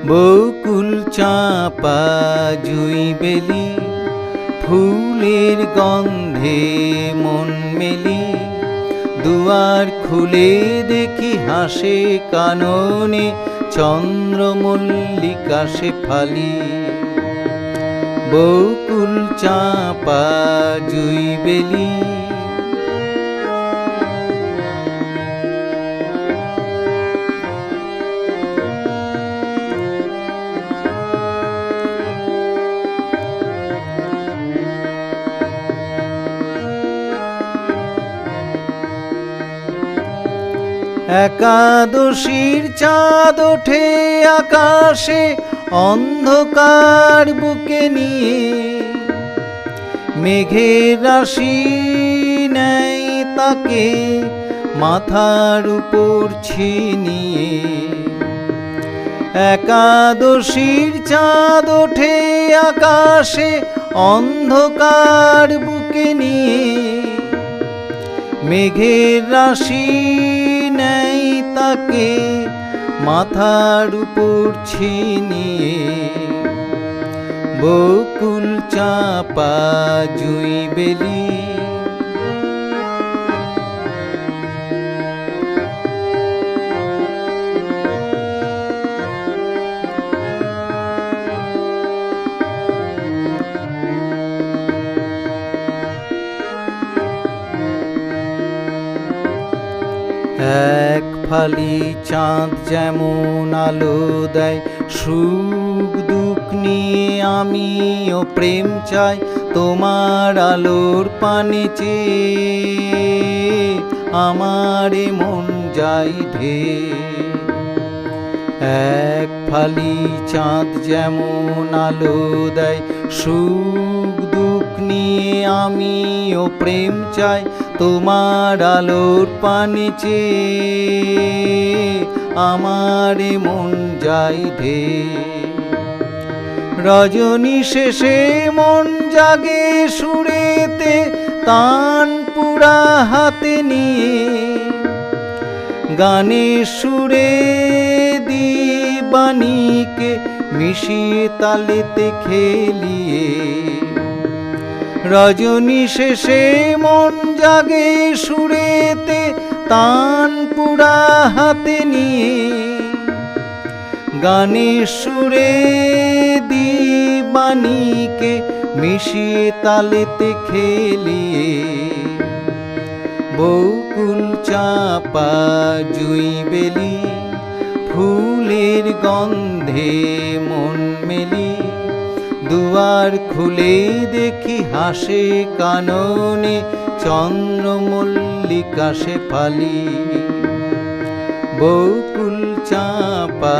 বকুল চাঁপা জুই বেলি, ফুলের গন্ধে মন মেলি। দুয়ার খুলে দেখি হাসে কাননে, চন্দ্রমল্লিকা শেফালি। বকুল চাঁপা জুই বেলি। একাদশীর চাঁদ ওঠে আকাশে, অন্ধকার বুকে নিয়ে। মেঘের রাশি নেয় তাকে মাথার উপর ছিনিয়ে। একাদশীর চাঁদ ওঠে আকাশে, অন্ধকার বুকে নিয়ে। মেঘের রাশি নেয় তাকে মাথার উপর ছিনিয়ে। বকুল চাঁপা জুই বেলি। এক ফালি চাঁদ যেমন আলো দেয়, সুখ দুঃখ নিয়ে আমিও প্রেম চাই। তোমার আলোর পানে চেয়ে আমার মন যাই ঢেয়ে। এক ফালি চাঁদ যেমন আলো দেয়, সুখ দুঃখ নিয়ে আমিও প্রেম চাই। তোমার আলোর পানে চেয়ে আমার মন যাই ঢেয়ে। রজনী শেষে মন জাগে সুরেতে, তান পুরা হাতে নিয়ে। গানের সুরে দিবানিকে মিশিয়ে তালেতে খেলিয়ে। রজনী শেষে মন জাগে সুরেতে, তান পুরা হাতে নিয়ে। গানের সুরে দিবানিকে মিশিয়ে তালেতে খেলিয়ে। বকুল চাঁপা জুই বেলি, ফুলের গন্ধে মন মেলি। দুয়ার খুলে দেখি হাসে কাননে, চন্দ্রমল্লিকা শেফালি। বকুল চাঁপা